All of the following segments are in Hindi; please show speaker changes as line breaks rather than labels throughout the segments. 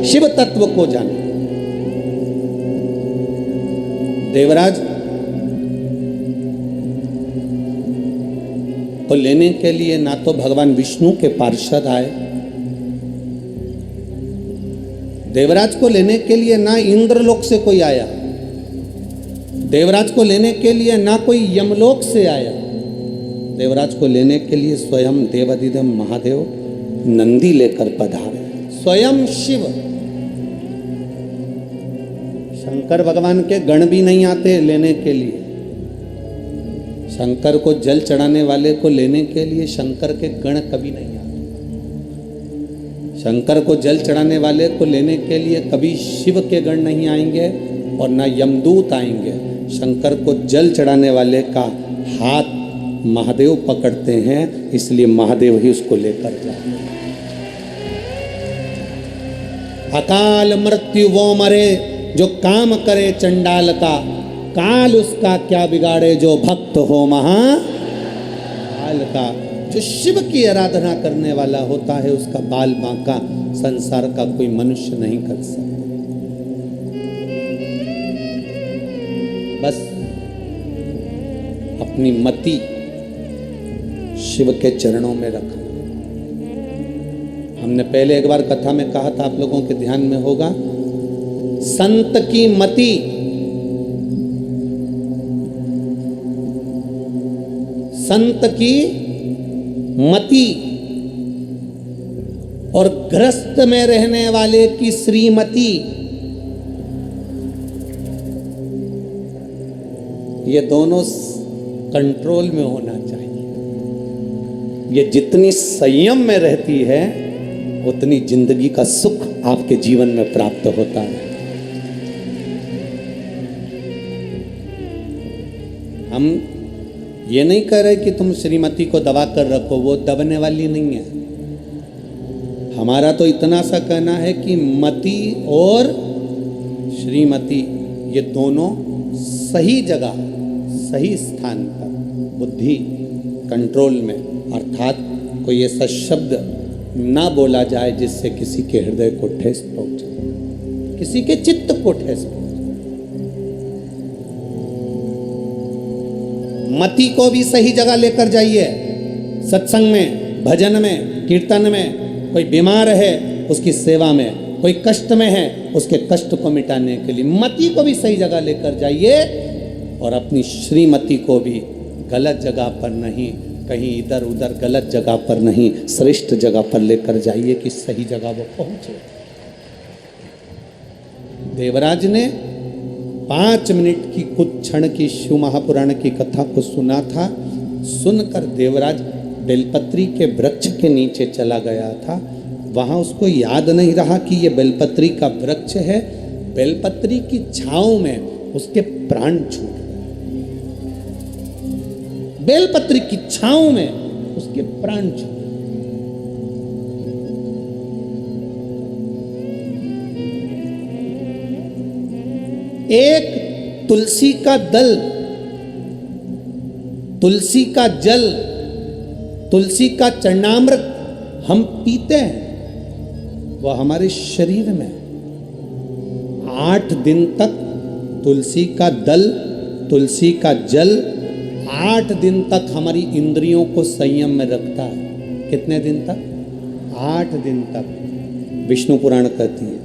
शिव तत्व को जाने। देवराज को लेने के लिए ना तो भगवान विष्णु के पार्षद आए, देवराज को लेने के लिए ना इंद्रलोक से कोई आया, देवराज को लेने के लिए ना कोई यमलोक से आया, देवराज को लेने के लिए स्वयं देवाधिदेव महादेव नंदी लेकर पधारे, स्वयं शिव। शंकर भगवान के गण भी नहीं आते लेने के लिए, शंकर को जल चढ़ाने वाले को लेने के लिए शंकर के गण कभी नहीं आते, शंकर को जल चढ़ाने वाले को लेने के लिए कभी शिव के गण नहीं आएंगे और ना यमदूत आएंगे। शंकर को जल चढ़ाने वाले का हाथ महादेव पकड़ते हैं, इसलिए महादेव ही उसको लेकर जाते हैं। अकाल मृत्यु वो मरे जो काम करे चंडाल का, काल उसका क्या बिगाड़े जो भक्त हो महाकाल का। जो शिव की आराधना करने वाला होता है उसका बाल बांका संसार का कोई मनुष्य नहीं कर सकता। बस अपनी मति शिव के चरणों में रखा। हमने पहले एक बार कथा में कहा था, आप लोगों के ध्यान में होगा, संत की मति संत की मति और ग्रस्त में रहने वाले की श्रीमती, ये दोनों कंट्रोल में होना चाहिए। ये जितनी संयम में रहती है उतनी जिंदगी का सुख आपके जीवन में प्राप्त होता है। हम ये नहीं कह रहे कि तुम श्रीमती को दबा कर रखो, वो दबने वाली नहीं है। हमारा तो इतना सा कहना है कि मति और श्रीमती ये दोनों सही जगह सही स्थान पर, बुद्धि कंट्रोल में, अर्थात कोई ऐसा शब्द ना बोला जाए जिससे किसी के हृदय को ठेस पहुंचे, किसी के चित्त को ठेस पहुंचे। मति को भी सही जगह लेकर जाइए। सत्संग में, भजन में, कीर्तन में, कोई बीमार है उसकी सेवा में, कोई कष्ट में है उसके कष्ट को मिटाने के लिए मति को भी सही जगह लेकर जाइए, और अपनी श्रीमती को भी गलत जगह पर नहीं, कहीं इधर उधर गलत जगह पर नहीं, श्रेष्ठ जगह पर लेकर जाइए कि सही जगह वो पहुंचे। देवराज ने 5 मिनट की कुछ क्षण की शिव महापुराण की कथा को सुना था। सुनकर देवराज बेलपत्री के वृक्ष के नीचे चला गया था। वहां उसको याद नहीं रहा कि ये बेलपत्री का वृक्ष है। बेलपत्री की छांव में उसके प्राण छूट गए। बेलपत्री की छांव में उसके प्राण छूट गए। एक तुलसी का दल, तुलसी का जल, तुलसी का चरणामृत हम पीते हैं, वह हमारे शरीर में 8 दिन तक तुलसी का दल, तुलसी का जल 8 दिन तक हमारी इंद्रियों को संयम में रखता है। कितने दिन तक? 8 दिन तक। विष्णु पुराण कहती है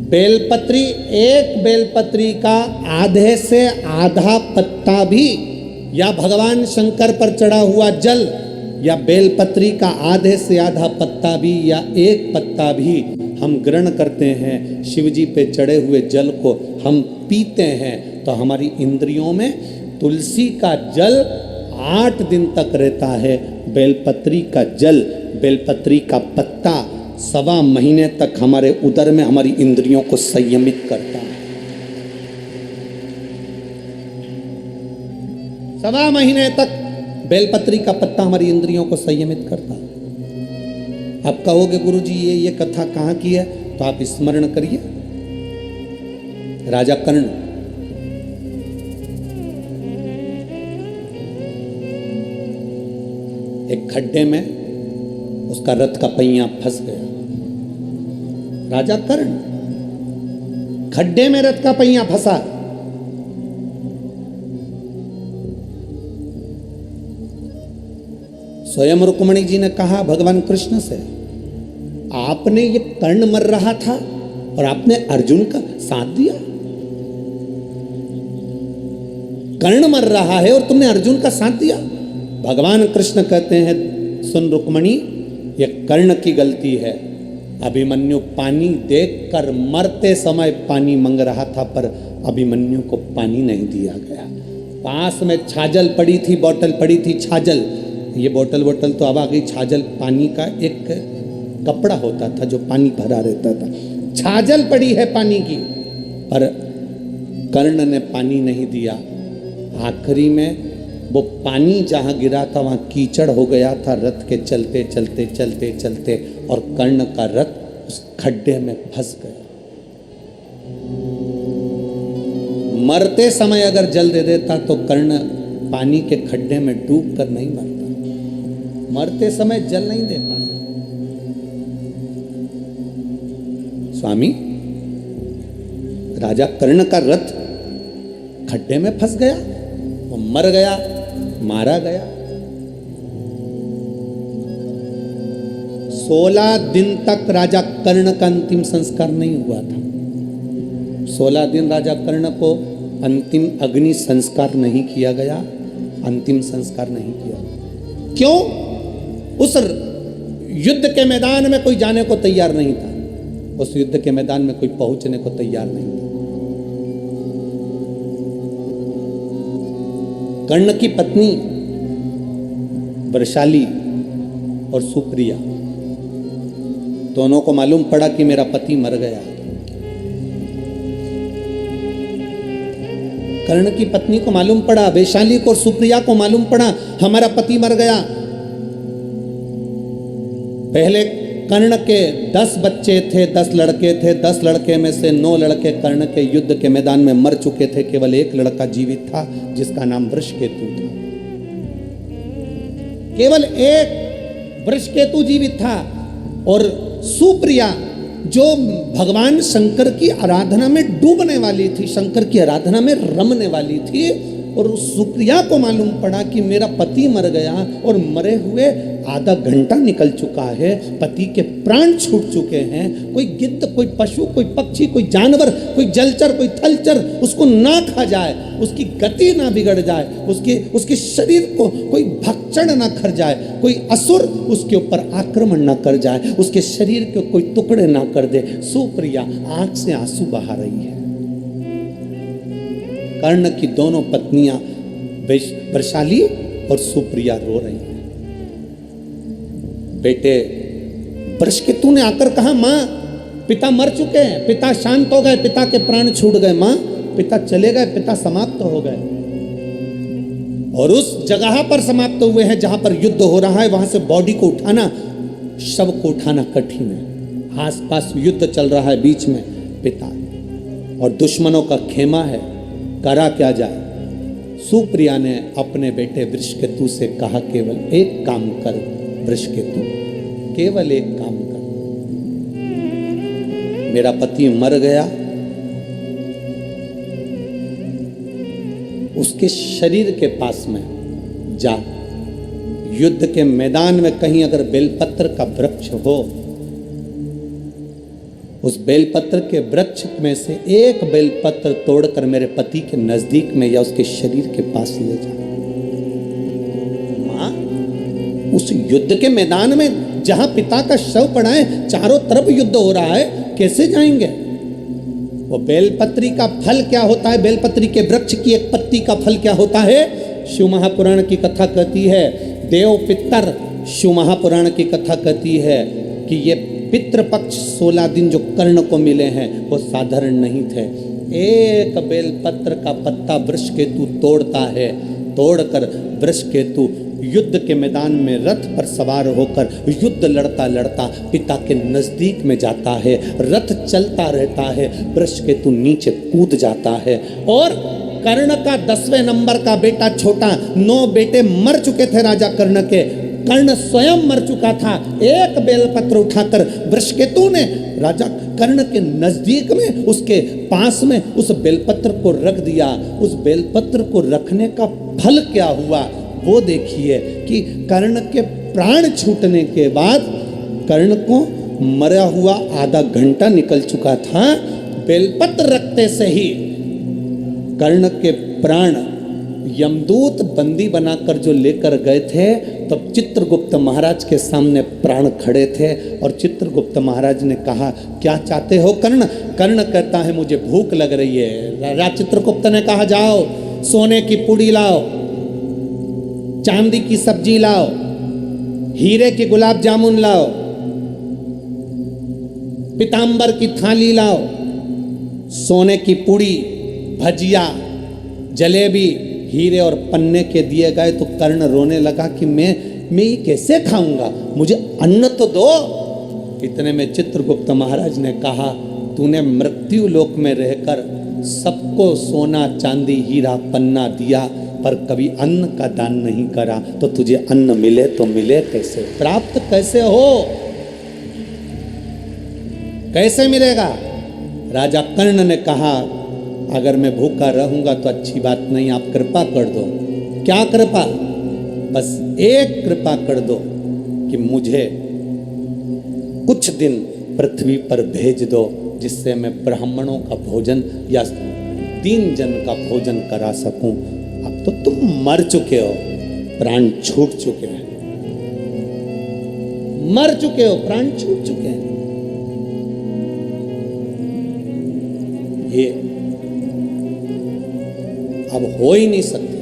बेलपत्री, एक बेलपत्री का आधे से आधा पत्ता भी, या भगवान शंकर पर चढ़ा हुआ जल, या बेलपत्री का आधे से आधा पत्ता भी या एक पत्ता भी हम ग्रहण करते हैं, शिवजी पे चढ़े हुए जल को हम पीते हैं, तो हमारी इंद्रियों में तुलसी का जल 8 दिन तक रहता है। बेलपत्री का जल, बेलपत्री का पत्ता 1.25 महीने तक हमारे उदर में हमारी इंद्रियों को संयमित करता है। 1.25 महीने तक बेलपत्री का पत्ता हमारी इंद्रियों को संयमित करता है। आप कहोगे गुरुजी ये कथा कहाँ की है, तो आप स्मरण करिए राजा कर्ण। एक खड्डे में उसका रथ का पहिया फंस गया। राजा कर्ण, खड्डे में रथ का पहिया फंसा। स्वयं रुक्मणी जी ने कहा भगवान कृष्ण से, आपने ये कर्ण मर रहा था और आपने अर्जुन का साथ दिया। कर्ण मर रहा है और तुमने अर्जुन का साथ दिया। भगवान कृष्ण कहते हैं, सुन रुक्मणी, ये कर्ण की गलती है। अभिमन्यु पानी देखकर मरते समय पानी मांग रहा था, पर अभिमन्यु को पानी नहीं दिया गया। पास में छाजल पड़ी थी, बोतल पड़ी थी छाजल। ये बोतल तो अब आ गई। छाजल पानी का एक कपड़ा होता था जो पानी भरा रहता था। छाजल पड़ी है पानी की, पर कर्ण ने पानी नहीं दिया। आखिरी में वो पानी जहां गिरा था वहां कीचड़ हो गया था रथ के चलते चलते चलते चलते, और कर्ण का रथ उस खड्डे में फंस गया। मरते समय अगर जल दे देता तो कर्ण पानी के खड्डे में डूब कर नहीं मरता। मरते समय जल नहीं दे पाया। स्वामी, राजा कर्ण का रथ खड्डे में फंस गया, वो मर गया, मारा गया। 16 दिन तक राजा कर्ण का अंतिम संस्कार नहीं हुआ था। 16 दिन राजा कर्ण को अंतिम अग्नि संस्कार नहीं किया गया, अंतिम संस्कार नहीं किया। क्यों? उस युद्ध के मैदान में कोई जाने को तैयार नहीं था। उस युद्ध के मैदान में कोई पहुंचने को तैयार नहीं था। कर्ण की पत्नी वृषाली और सुप्रिया दोनों को मालूम पड़ा कि मेरा पति मर गया। कर्ण की पत्नी को मालूम पड़ा, वैशाली को और सुप्रिया को मालूम पड़ा हमारा पति मर गया। पहले कर्ण के 10 बच्चे थे, 10 लड़के थे। 10 लड़के में से 9 लड़के कर्ण के युद्ध के मैदान में मर चुके थे। केवल एक लड़का जीवित था जिसका नाम वृषकेतु था। केवल एक वृषकेतु जीवित था। और सुप्रिया जो भगवान शंकर की आराधना में डूबने वाली थी, शंकर की आराधना में रमने वाली थी, और उस सुप्रिया को मालूम पड़ा कि मेरा पति मर गया और मरे हुए आधा घंटा निकल चुका है, पति के प्राण छूट चुके हैं। कोई गिद्ध, कोई पशु, कोई पक्षी, कोई जानवर, कोई जलचर, कोई थलचर उसको ना खा जाए, उसकी गति ना बिगड़ जाए, उसके शरीर को कोई भक्षण ना कर जाए, कोई असुर उसके ऊपर आक्रमण ना कर जाए, उसके शरीर के कोई टुकड़े ना कर दे। सुप्रिया आंख से आंसू बहा रही है। कर्ण की दोनों पत्नियां वृषाली और सुप्रिया रो रही हैं। बेटे वृषकेतु ने आकर कहा, मां पिता मर चुके हैं, पिता शांत हो गए, पिता के प्राण छूट गए, मां पिता चले गए, पिता समाप्त हो गए। और उस जगह पर समाप्त हुए हैं जहां पर युद्ध हो रहा है। वहां से बॉडी को उठाना, शव को उठाना कठिन है। आसपास युद्ध चल रहा है, बीच में पिता और दुश्मनों का खेमा है, करा क्या जाए। सुप्रिया ने अपने बेटे वृषकेतु से कहा, केवल एक काम कर वृषकेतु, केवल एक काम कर। मेरा पति मर गया, उसके शरीर के पास में जा, युद्ध के मैदान में कहीं अगर बेलपत्र का वृक्ष हो, उस बेलपत्र के वृक्ष में से एक बेलपत्र तोड़कर मेरे पति के नजदीक में या उसके शरीर के पास ले जा। मां, उस युद्ध के मैदान में जहां पिता का शव पड़ा है, चारों तरफ युद्ध हो रहा है, कैसे जाएंगे? वो बेलपत्री का फल क्या होता है? बेलपत्री के वृक्ष की एक पत्ती का फल क्या होता है? शिव महापुराण की कथा कहती है, देव पितर, शिव महापुराण की कथा कहती है कि ये पितृपक्ष 16 दिन जो कर्ण को मिले हैं वो साधारण नहीं थे। एक बेलपत्र का पत्ता वृषकेतु तोड़ता है, तोड़कर वृषकेतु युद्ध के मैदान में रथ पर सवार होकर युद्ध लड़ता लड़ता पिता के नजदीक में जाता है। रथ चलता रहता है, वृषकेतु नीचे कूद जाता है। और कर्ण का 10वें नंबर का बेटा छोटा, 9 बेटे मर चुके थे राजा कर्ण के, कर्ण स्वयं मर चुका था। एक बेलपत्र उठाकर वृषकेतु ने राजा कर्ण के नजदीक में, उसके पास में उस बेलपत्र को रख दिया। उस बेलपत्र को रखने का फल क्या हुआ वो देखिए कि कर्ण के प्राण छूटने के बाद, कर्ण को मरा हुआ आधा घंटा निकल चुका था, बेलपत्र रखते से ही कर्ण के प्राण यमदूत बंदी बनाकर जो लेकर गए थे, तब चित्रगुप्त महाराज के सामने प्राण खड़े थे और चित्रगुप्त महाराज ने कहा, क्या चाहते हो कर्ण? कर्ण कहता है, मुझे भूख लग रही है। राजा चित्रगुप्त ने कहा, जाओ सोने की पूड़ी लाओ, चांदी की सब्जी लाओ, हीरे के गुलाब जामुन लाओ, पीतांबर की थाली लाओ, सोने की पूड़ी, भजिया, जलेबी, हीरे और पन्ने के दिए गए। तो कर्ण रोने लगा कि मैं ये कैसे खाऊंगा, मुझे अन्न तो दो। इतने में चित्रगुप्त महाराज ने कहा, तूने मृत्यु लोक में रहकर सबको सोना चांदी हीरा पन्ना दिया, पर कभी अन्न का दान नहीं करा, तो तुझे अन्न मिले तो मिले कैसे, प्राप्त कैसे हो, कैसे मिलेगा? राजा कर्ण ने कहा, अगर मैं भूखा रहूंगा तो अच्छी बात नहीं, आप कृपा कर दो। क्या कृपा? बस एक कृपा कर दो कि मुझे कुछ दिन पृथ्वी पर भेज दो, जिससे मैं ब्राह्मणों का भोजन या दीन जन का भोजन करा सकूं। अब तो तुम मर चुके हो, प्राण छूट चुके हैं, मर चुके हो, प्राण छूट चुके हैं। ये अब हो ही नहीं सकती,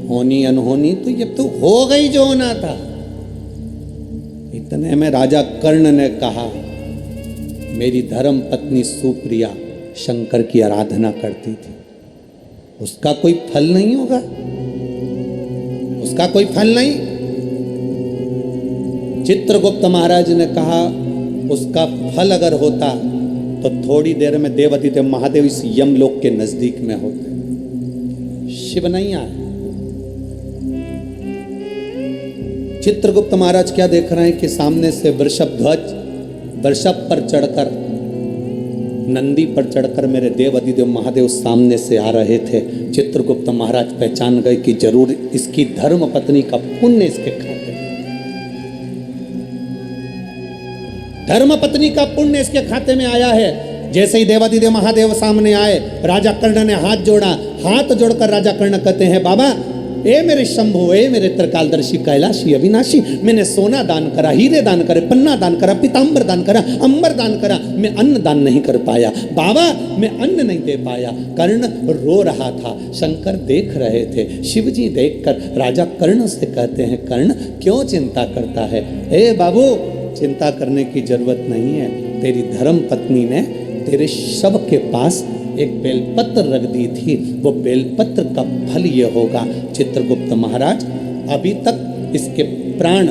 होनी अनहोनी तो ये तो हो गई जो होना था। इतने में राजा कर्ण ने कहा, मेरी धर्म पत्नी सुप्रिया शंकर की आराधना करती थी, उसका कोई फल नहीं होगा, उसका कोई फल नहीं। चित्रगुप्त महाराज ने कहा, उसका फल अगर होता तो थोड़ी देर में देवादिदेव महादेव इस यमलोक के नजदीक में होते। शिव नहीं आए। चित्रगुप्त महाराज क्या देख रहे हैं कि सामने से वृषभ ध्वज वृषभ पर चढ़कर, नंदी पर चढ़कर मेरे देवादिदेव महादेव सामने से आ रहे थे। चित्रगुप्त महाराज पहचान गए कि जरूर इसकी धर्म पत्नी का पुण्य इसके खाते, धर्म पत्नी का पुण्य इसके खाते में आया है। जैसे ही देवादिदेव महादेव सामने आए, राजा कर्ण ने हाथ जोड़ा। हाथ जोड़कर राजा कर्ण कहते हैं, बाबा ए मेरे शंभु, ए मेरे त्रिकालदर्शी कैलाशी अविनाशी, मैंने सोना दान करा, हीरे दान करे, पन्ना दान करा, पीतांबर दान करा, अंबर दान करा, मैं अन्न दान नहीं कर पाया। बाबा मैं अन्न नहीं दे पाया। कर्ण रो रहा था, शंकर देख रहे थे। शिवजी देखकर राजा कर्ण से कहते हैं, कर्ण क्यों चिंता करता है? ए बाबू, चिंता करने की जरूरत नहीं है। तेरी धर्म पत्नी ने तेरे शव के पास एक बेलपत्र रख दी थी, वो बेलपत्र का फल ये होगा। चित्रगुप्त महाराज, अभी तक इसके प्राण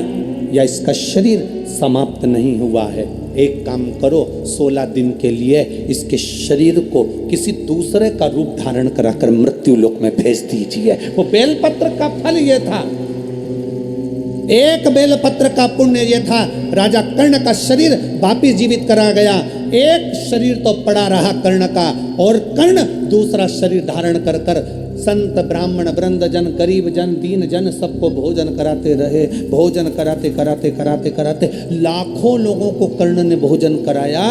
या इसका शरीर समाप्त नहीं हुआ है। एक काम करो, 16 दिन के लिए इसके शरीर को किसी दूसरे का रूप धारण कराकर मृत्यु लोक में भेज दीजिए। वो बेलपत्र का फल ये था, एक बेलपत्र का पुण्य ये था। राजा कर्ण का शरीर वापिस जीवित करा गया। एक शरीर तो पड़ा रहा कर्ण का, और कर्ण दूसरा शरीर धारण कर कर संत ब्राह्मण वृंद जन, गरीब जन, दीन जन सबको भोजन कराते रहे। भोजन कराते कराते कराते कराते लाखों लोगों को कर्ण ने भोजन कराया।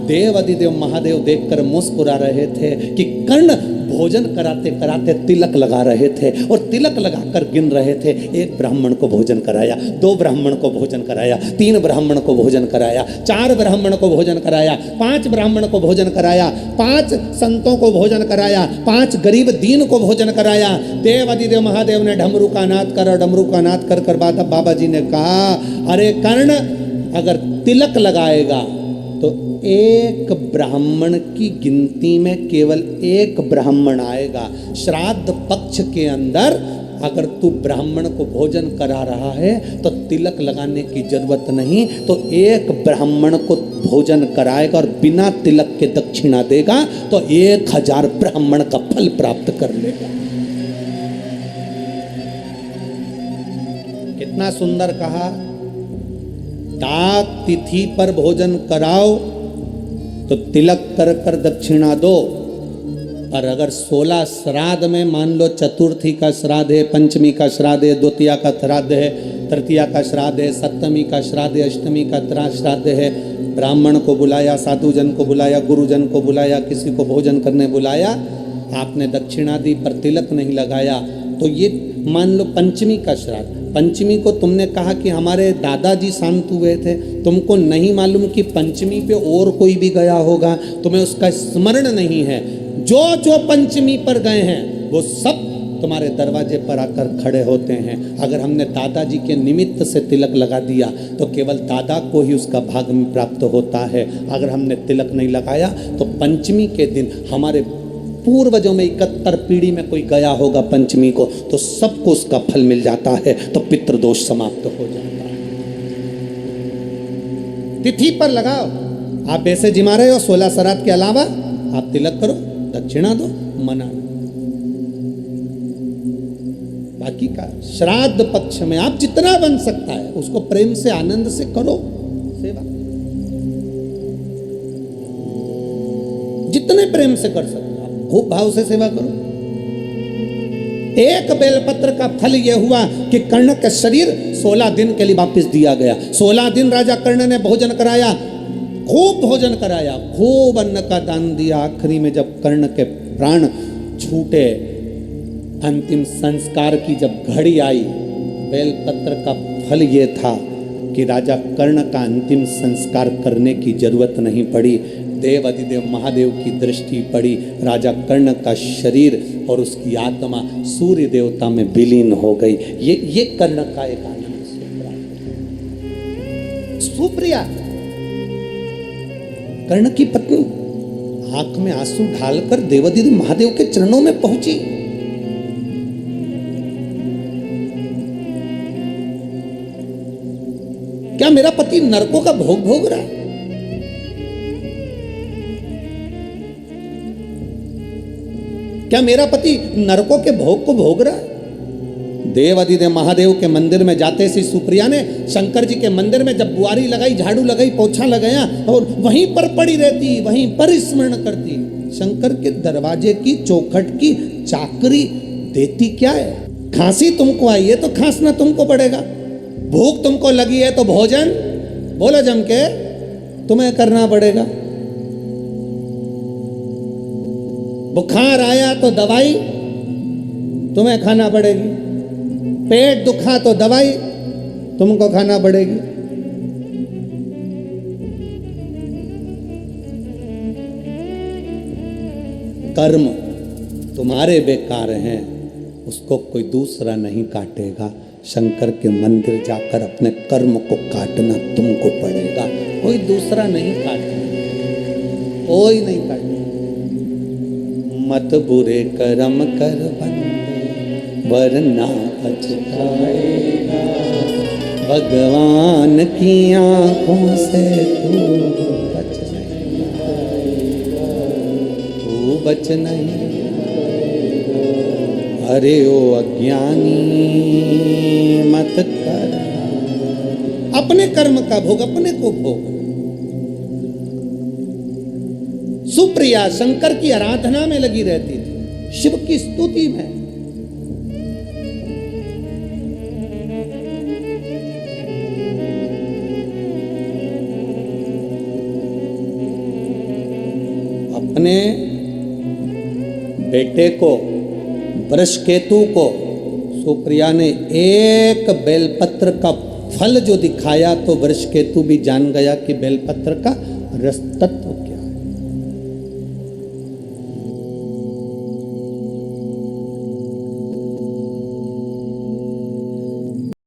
देवादिदेव महादेव देखकर मुस्कुरा रहे थे कि कर्ण भोजन कराते कराते तिलक लगा रहे थे, और तिलक लगाकर गिन रहे थे। एक ब्राह्मण को भोजन कराया, 2 ब्राह्मण को भोजन कराया, 3 ब्राह्मण को भोजन कराया, 4 ब्राह्मण को भोजन कराया, 5 ब्राह्मण को भोजन कराया, 5 संतों को भोजन कराया, 5 गरीब दीन को भोजन कराया। देवादिदेव महादेव ने डमरू का नाद करा, डमरू का नाद कर कर बाबा जी ने कहा, अरे कर्ण, अगर तिलक लगाएगा तो एक ब्राह्मण की गिनती में केवल 1 ब्राह्मण आएगा। श्राद्ध पक्ष के अंदर अगर तू ब्राह्मण को भोजन करा रहा है तो तिलक लगाने की जरूरत नहीं, तो 1 ब्राह्मण को भोजन कराएगा और बिना तिलक के दक्षिणा देगा तो 1000 ब्राह्मण का फल प्राप्त कर लेगा। कितना सुंदर कहा, डाक तिथि पर भोजन कराओ, तो तिलक कर कर दक्षिणा दो। और अगर 16 श्राद्ध में मान लो चतुर्थी का श्राद्ध है, पंचमी का श्राद्ध है, द्वितीया का श्राद्ध है, तृतीया का श्राद्ध है, सप्तमी का श्राद्ध है, अष्टमी का श्राद्ध है, ब्राह्मण को बुलाया, साधु जन को बुलाया, गुरुजन को बुलाया, किसी को भोजन करने बुलाया, आपने दक्षिणा दी पर तिलक नहीं लगाया, तो ये मान लो पंचमी का श्राद्ध। पंचमी को तुमने कहा कि हमारे दादाजी शांत हुए थे, तुमको नहीं मालूम कि पंचमी पे और कोई भी गया होगा, तुम्हें उसका स्मरण नहीं है। जो जो पंचमी पर गए हैं वो सब तुम्हारे दरवाजे पर आकर खड़े होते हैं। अगर हमने दादाजी के निमित्त से तिलक लगा दिया तो केवल दादा को ही उसका भाग में प्राप्त होता है। अगर हमने तिलक नहीं लगाया तो पंचमी के दिन हमारे पूर्वजों में 71 पीढ़ी में कोई गया होगा पंचमी को, तो सबको उसका फल मिल जाता है, तो पितृदोष समाप्त हो जाता है। तिथि पर लगाओ। आप वैसे जिमा रहे हो 16 श्राद्ध के अलावा आप तिलक करो, दक्षिणा दो, मना। बाकी का श्राद्ध पक्ष में आप जितना बन सकता है उसको प्रेम से आनंद से करो सेवा, जितने प्रेम से कर सकते हो आप खूब भाव से सेवा करो। एक बेलपत्र का फल यह हुआ कि कर्ण का शरीर 16 दिन के लिए वापस दिया गया। 16 दिन राजा कर्ण ने भोजन कराया, खूब भोजन कराया, खूब अन्न का दान दिया। आखिरी में जब कर्ण के प्राण छूटे, अंतिम संस्कार की जब घड़ी आई, बेलपत्र का फल ये था कि राजा कर्ण का अंतिम संस्कार करने की जरूरत नहीं पड़ी। देव अधिदेव महादेव की दृष्टि पड़ी, राजा कर्ण का शरीर और उसकी आत्मा सूर्य देवता में विलीन हो गई। ये कर्ण का एक आनंद। सुप्रिया कर्ण की पत्नी आंख में आंसू ढालकर देवाधिदेव महादेव के चरणों में पहुंची। क्या मेरा पति नरकों का भोग भोग रहा है? क्या मेरा पति नरकों के भोग को भोग रहा है? देवाधिदेव महादेव के मंदिर में जाते सी सुप्रिया ने शंकर जी के मंदिर में जब बुआरी लगाई, झाड़ू लगाई, पोछा लगाया और वहीं पर पड़ी रहती, वहीं पर स्मरण करती। शंकर के दरवाजे की चौखट की चाकरी देती क्या है? खांसी तुमको आई है तो खांसना तुमको पड़ेगा, भूख तुमको लगी है तो भोजन बोलो जम के तुम्हें करना पड़ेगा, बुखार आया तो दवाई तुम्हें खाना पड़ेगी, पेट दुखा तो दवाई तुमको खाना पड़ेगी। कर्म तुम्हारे बेकार हैं, उसको कोई दूसरा नहीं काटेगा। शंकर के मंदिर जाकर अपने कर्म को काटना तुमको पड़ेगा, कोई दूसरा नहीं काटेगा, कोई नहीं काटेगा। मत बुरे कर्म कर बंदे वरना पछताएगा, भगवान की आंखों से तू बच नहीं पाएगा, तू बच नहीं। अरे ओ अज्ञानी मत कर अपने कर्म का भोग, अपने को भोग। सुप्रिया शंकर की आराधना में लगी रहती थी, शिव की स्तुति में। अपने बेटे को वृषकेतु को सुप्रिया ने एक बेलपत्र का फल जो दिखाया तो वृषकेतु भी जान गया कि बेलपत्र का रस तत्व